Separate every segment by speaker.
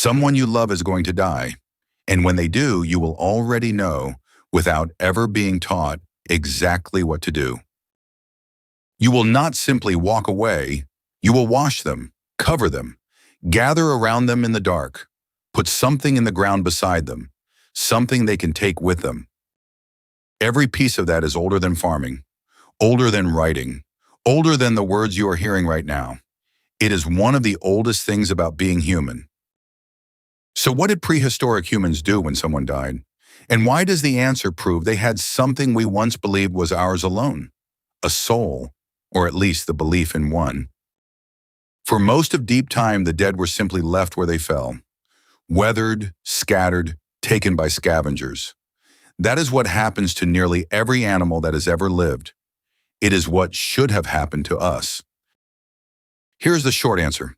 Speaker 1: Someone you love is going to die, and when they do, you will already know, without ever being taught, exactly what to do. You will not simply walk away, you will wash them, cover them, gather around them in the dark, put something in the ground beside them, something they can take with them. Every piece of that is older than farming, older than writing, older than the words you are hearing right now. It is one of the oldest things about being human. So what did prehistoric humans do when someone died? And why does the answer prove they had something we once believed was ours alone? A soul, or at least the belief in one. For most of deep time, the dead were simply left where they fell, weathered, scattered, taken by scavengers. That is what happens to nearly every animal that has ever lived. It is what should have happened to us. Here's the short answer.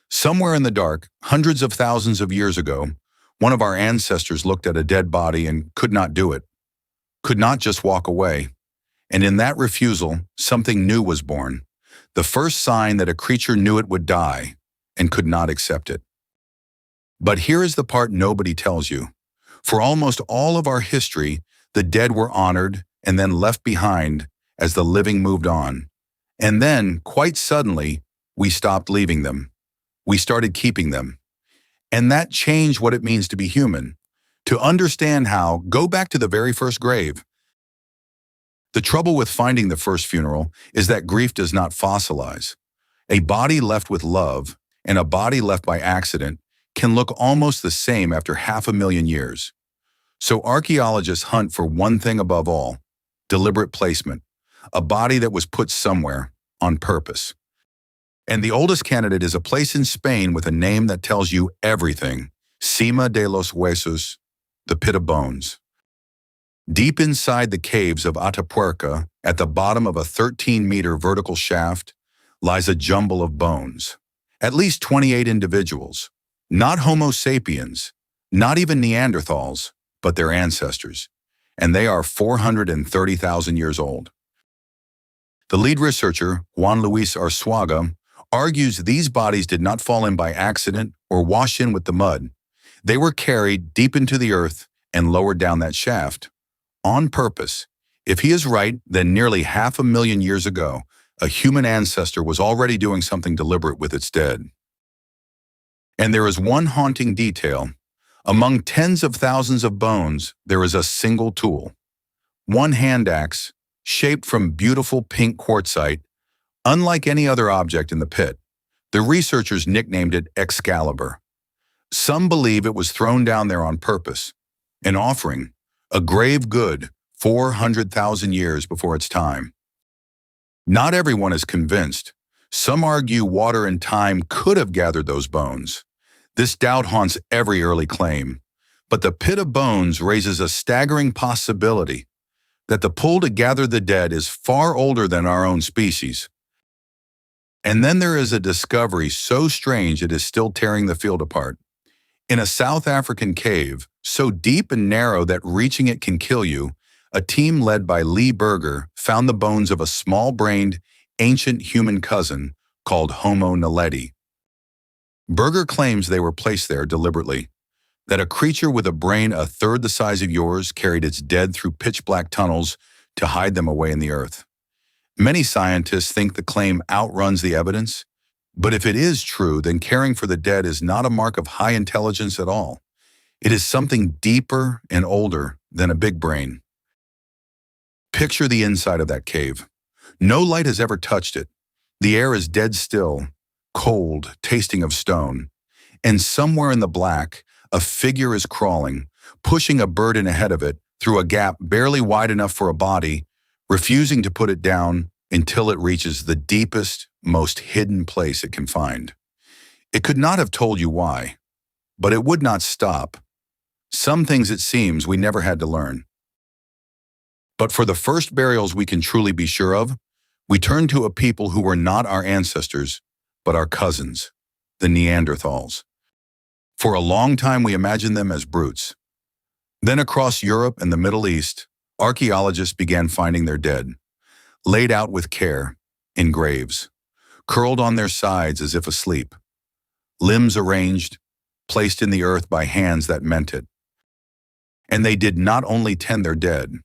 Speaker 1: Somewhere in the dark, hundreds of thousands of years ago, one of our ancestors looked at a dead body and could not do it, could not just walk away. And in that refusal, something new was born, the first sign that a creature knew it would die and could not accept it. But here is the part nobody tells you. For almost all of our history, the dead were honored and then left behind as the living moved on. And then, quite suddenly, we stopped leaving them. We started keeping them. And that changed what it means to be human. To understand how, go back to the very first grave. The trouble with finding the first funeral is that grief does not fossilize. A body left with love and a body left by accident can look almost the same after 500,000 years. So archaeologists hunt for one thing above all: deliberate placement, a body that was put somewhere on purpose. And the oldest candidate is a place in Spain with a name that tells you everything: Cima de los Huesos, the pit of bones. Deep inside the caves of Atapuerca, at the bottom of a 13-meter vertical shaft, lies a jumble of bones. At least 28 individuals. Not Homo sapiens, not even Neanderthals, but their ancestors. And they are 430,000 years old. The lead researcher, Juan Luis Arsuaga, argues these bodies did not fall in by accident or wash in with the mud. They were carried deep into the earth and lowered down that shaft. On purpose. If he is right, then nearly 500,000 years ago, a human ancestor was already doing something deliberate with its dead. And there is one haunting detail. Among tens of thousands of bones, there is a single tool. One hand axe, shaped from beautiful pink quartzite, unlike any other object in the pit. The researchers nicknamed it Excalibur. Some believe it was thrown down there on purpose, an offering, a grave good 400,000 years before its time. Not everyone is convinced. Some argue water and time could have gathered those bones. This doubt haunts every early claim. But the pit of bones raises a staggering possibility that the pull to gather the dead is far older than our own species. And then there is a discovery so strange it is still tearing the field apart. In a South African cave, so deep and narrow that reaching it can kill you, a team led by Berger found the bones of a small-brained, ancient human cousin called Homo naledi. Berger claims they were placed there deliberately, that a creature with a brain a third the size of yours carried its dead through pitch-black tunnels to hide them away in the earth. Many scientists think the claim outruns the evidence, but if it is true, then caring for the dead is not a mark of high intelligence at all. It is something deeper and older than a big brain. Picture the inside of that cave. No light has ever touched it. The air is dead still, cold, tasting of stone. And somewhere in the black, a figure is crawling, pushing a burden ahead of it through a gap barely wide enough for a body, refusing to put it down until it reaches the deepest, most hidden place it can find. It could not have told you why, but it would not stop. Some things, it seems, we never had to learn. But for the first burials we can truly be sure of, we turn to a people who were not our ancestors, but our cousins, the Neanderthals. For a long time we imagined them as brutes. Then across Europe and the Middle East, archaeologists began finding their dead, laid out with care, in graves, curled on their sides as if asleep, limbs arranged, placed in the earth by hands that meant it. And they did not only tend their dead.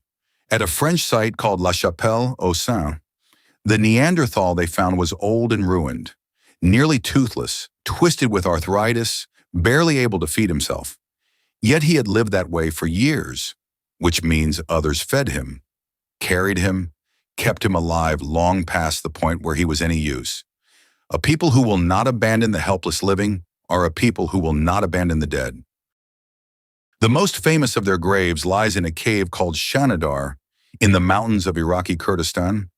Speaker 1: At a French site called La Chapelle aux Saints, the Neanderthal they found was old and ruined, nearly toothless, twisted with arthritis, barely able to feed himself. Yet he had lived that way for years, which means others fed him, carried him, kept him alive long past the point where he was any use. A people who will not abandon the helpless living are a people who will not abandon the dead. The most famous of their graves lies in a cave called Shanidar in the mountains of Iraqi Kurdistan.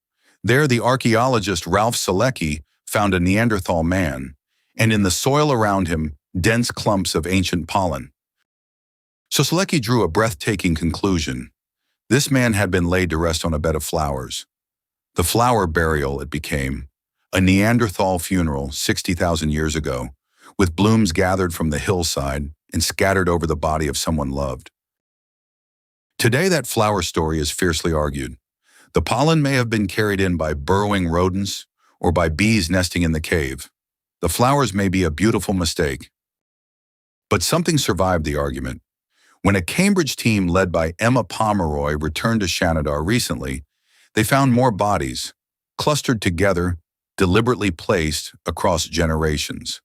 Speaker 1: There, the archaeologist Ralph Solecki found a Neanderthal man, and in the soil around him, dense clumps of ancient pollen. So Solecki drew a breathtaking conclusion. This man had been laid to rest on a bed of flowers. The flower burial, it became, a Neanderthal funeral 60,000 years ago, with blooms gathered from the hillside and scattered over the body of someone loved. Today, that flower story is fiercely argued. The pollen may have been carried in by burrowing rodents or by bees nesting in the cave. The flowers may be a beautiful mistake. But something survived the argument. When a Cambridge team led by Emma Pomeroy returned to Shanidar recently, they found more bodies, clustered together, deliberately placed across generations.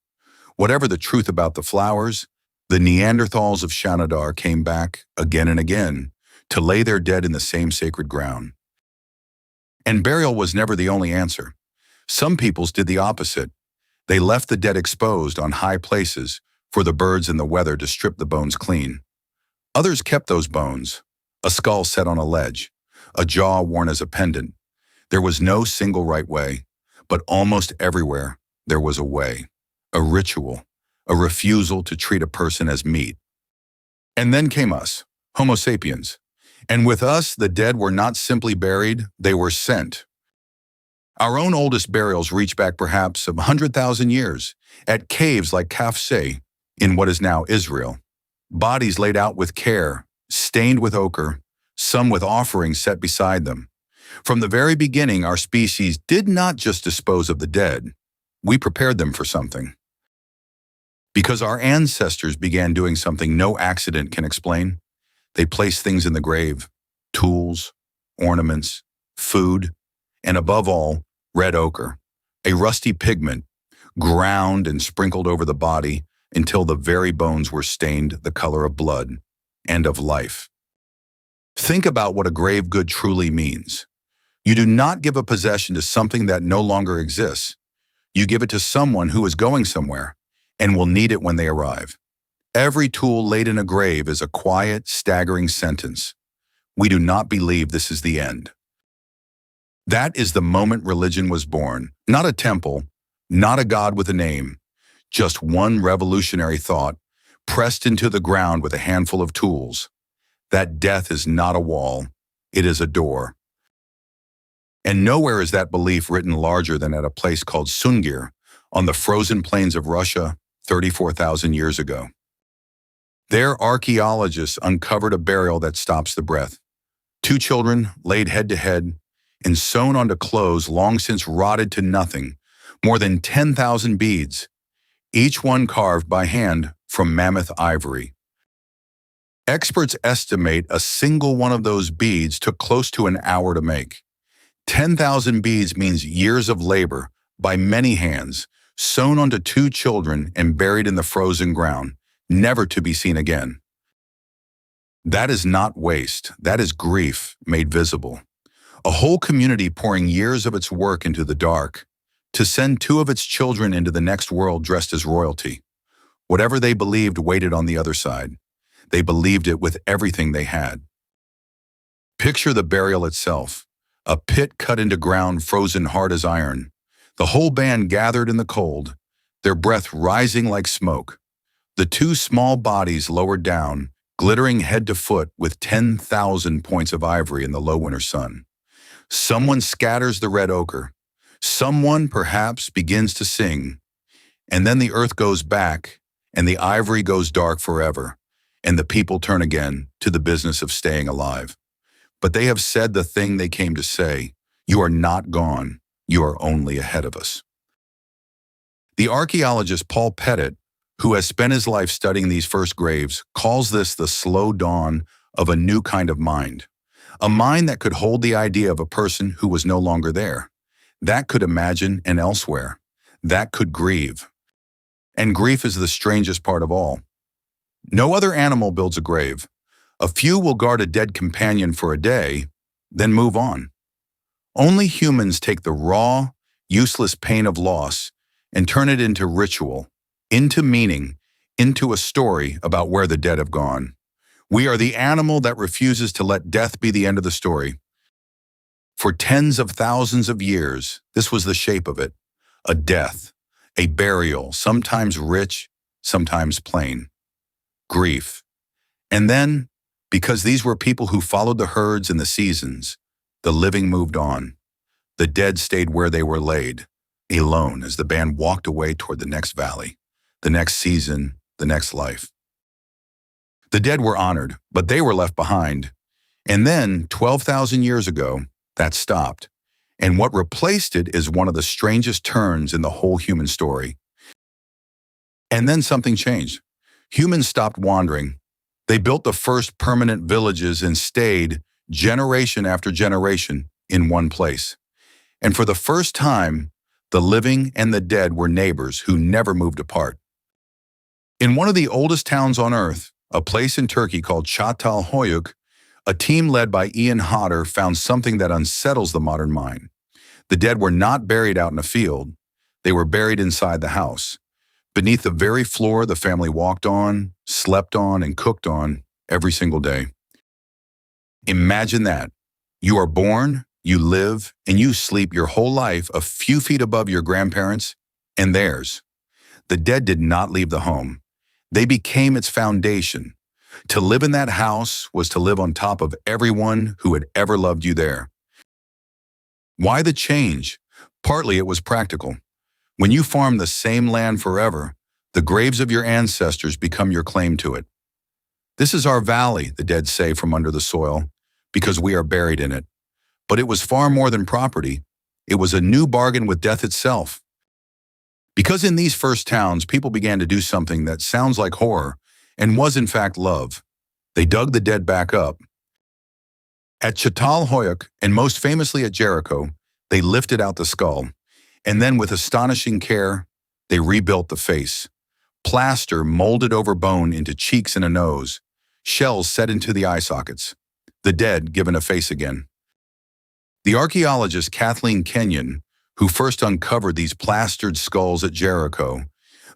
Speaker 1: Whatever the truth about the flowers, the Neanderthals of Shanidar came back again and again to lay their dead in the same sacred ground. And burial was never the only answer. Some peoples did the opposite. They left the dead exposed on high places for the birds and the weather to strip the bones clean. Others kept those bones, a skull set on a ledge, a jaw worn as a pendant. There was no single right way, but almost everywhere there was a way, a ritual, a refusal to treat a person as meat. And then came us, Homo sapiens. And with us, the dead were not simply buried, they were sent. Our own oldest burials reach back perhaps 100,000 years, at caves like Kafse, in what is now Israel. Bodies laid out with care, stained with ochre, some with offerings set beside them. From the very beginning, our species did not just dispose of the dead, we prepared them for something. Because our ancestors began doing something no accident can explain. They placed things in the grave, tools, ornaments, food, and above all, red ochre, a rusty pigment, ground and sprinkled over the body until the very bones were stained the color of blood and of life. Think about what a grave good truly means. You do not give a possession to something that no longer exists. You give it to someone who is going somewhere and will need it when they arrive. Every tool laid in a grave is a quiet, staggering sentence. We do not believe this is the end. That is the moment religion was born. Not a temple, not a god with a name, just one revolutionary thought pressed into the ground with a handful of tools. That death is not a wall, it is a door. And nowhere is that belief written larger than at a place called Sungir on the frozen plains of Russia 34,000 years ago. There, archaeologists uncovered a burial that stops the breath. 2 children laid head to head and sewn onto clothes long since rotted to nothing, more than 10,000 beads, each one carved by hand from mammoth ivory. Experts estimate a single one of those beads took close to an hour to make. 10,000 beads means years of labor by many hands, sewn onto 2 children and buried in the frozen ground, never to be seen again. That is not waste, that is grief made visible. A whole community pouring years of its work into the dark, to send 2 of its children into the next world dressed as royalty. Whatever they believed waited on the other side. They believed it with everything they had. Picture the burial itself, a pit cut into ground frozen hard as iron. The whole band gathered in the cold, their breath rising like smoke. The 2 small bodies lowered down, glittering head to foot with 10,000 points of ivory in the low winter sun. Someone scatters the red ochre. Someone, perhaps, begins to sing. And then the earth goes back, and the ivory goes dark forever, and the people turn again to the business of staying alive. But they have said the thing they came to say. You are not gone. You are only ahead of us. The archaeologist Paul Pettitt, who has spent his life studying these first graves, calls this the slow dawn of a new kind of mind. A mind that could hold the idea of a person who was no longer there, that could imagine an elsewhere, that could grieve. And grief is the strangest part of all. No other animal builds a grave. A few will guard a dead companion for a day, then move on. Only humans take the raw, useless pain of loss and turn it into ritual, into meaning, into a story about where the dead have gone. We are the animal that refuses to let death be the end of the story. For tens of thousands of years, this was the shape of it. A death, a burial, sometimes rich, sometimes plain. Grief. And then, because these were people who followed the herds and the seasons, the living moved on. The dead stayed where they were laid, alone as the band walked away toward the next valley, the next season, the next life. The dead were honored, but they were left behind. And then, 12,000 years ago, that stopped. And what replaced it is one of the strangest turns in the whole human story. And then something changed. Humans stopped wandering. They built the first permanent villages and stayed, generation after generation, in one place. And for the first time, the living and the dead were neighbors who never moved apart. In one of the oldest towns on Earth, a place in Turkey called Catalhoyuk, a team led by Ian Hodder found something that unsettles the modern mind. The dead were not buried out in a field. They were buried inside the house, beneath the very floor the family walked on, slept on, and cooked on every single day. Imagine that. You are born, you live, and you sleep your whole life a few feet above your grandparents and theirs. The dead did not leave the home. They became its foundation. To live in that house was to live on top of everyone who had ever loved you there. Why the change? Partly it was practical. When you farm the same land forever, the graves of your ancestors become your claim to it. This is our valley, the dead say from under the soil, because we are buried in it. But it was far more than property. It was a new bargain with death itself. Because in these first towns, people began to do something that sounds like horror and was in fact love. They dug the dead back up. At Catalhoyuk, and most famously at Jericho, they lifted out the skull, and then with astonishing care, they rebuilt the face. Plaster molded over bone into cheeks and a nose, shells set into the eye sockets, the dead given a face again. The archaeologist Hodder Kenyon, who first uncovered these plastered skulls at Jericho,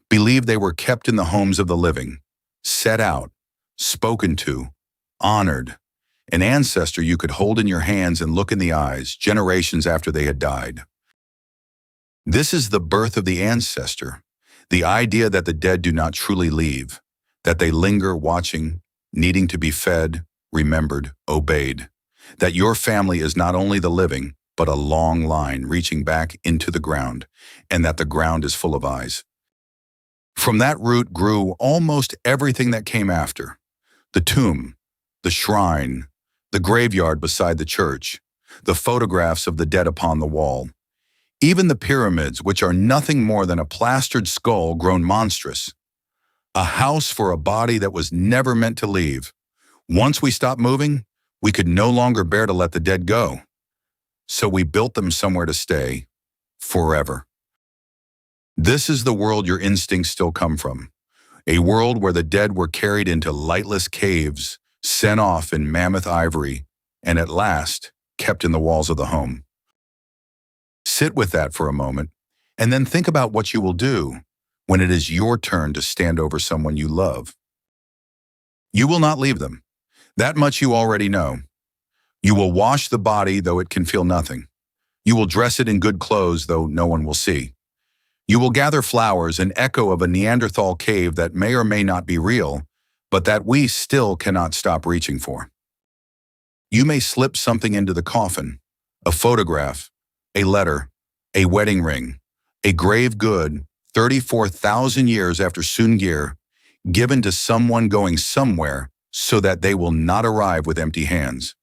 Speaker 1: believed they were kept in the homes of the living, set out, spoken to, honored, an ancestor you could hold in your hands and look in the eyes generations after they had died. This is the birth of the ancestor, the idea that the dead do not truly leave, that they linger watching, needing to be fed, remembered, obeyed, that your family is not only the living, but a long line reaching back into the ground, and that the ground is full of eyes. From that root grew almost everything that came after: the tomb, the shrine, the graveyard beside the church, the photographs of the dead upon the wall, even the pyramids, which are nothing more than a plastered skull grown monstrous. A house for a body that was never meant to leave. Once we stopped moving, we could no longer bear to let the dead go. So we built them somewhere to stay, forever. This is the world your instincts still come from, a world where the dead were carried into lightless caves, sent off in mammoth ivory, and at last kept in the walls of the home. Sit with that for a moment, and then think about what you will do when it is your turn to stand over someone you love. You will not leave them. That much you already know. You will wash the body, though it can feel nothing. You will dress it in good clothes, though no one will see. You will gather flowers, an echo of a Neanderthal cave that may or may not be real, but that we still cannot stop reaching for. You may slip something into the coffin: a photograph, a letter, a wedding ring, a grave good 34,000 years after Sungir, given to someone going somewhere so that they will not arrive with empty hands.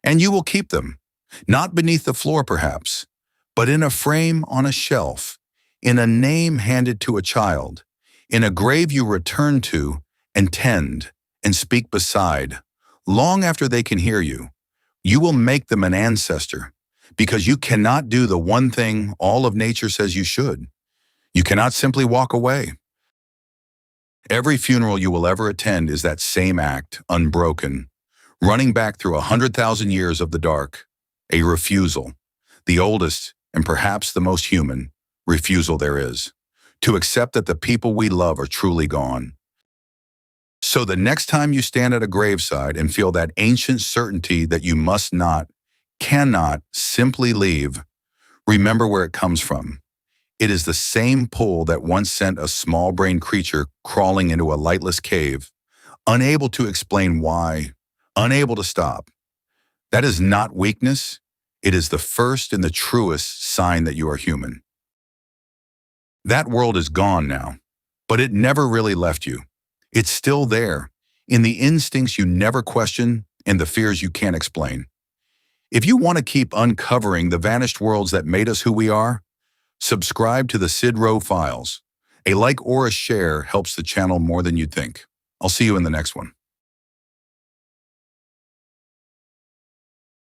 Speaker 1: And you will keep them, not beneath the floor perhaps, but in a frame on a shelf, in a name handed to a child, In a grave you return to and tend and speak beside, long after they can hear you. You will make them an ancestor, because you cannot do the one thing all of nature says you should. You cannot simply walk away. Every funeral you will ever attend is that same act, unbroken, running back through 100,000 years of the dark. A refusal, the oldest and perhaps the most human refusal there is, to accept that the people we love are truly gone. So the next time you stand at a graveside and feel that ancient certainty that you must not, cannot simply leave, remember where it comes from. It is the same pull that once sent a small-brained creature crawling into a lightless cave, unable to explain why, unable to stop. That is not weakness. It is the first and the truest sign that you are human. That world is gone now, but it never really left you. It's still there, in the instincts you never question and the fears you can't explain. If you want to keep uncovering the vanished worlds that made us who we are, subscribe to the Sid Row Files. A like or a share helps the channel more than you'd think. I'll see you in the next one.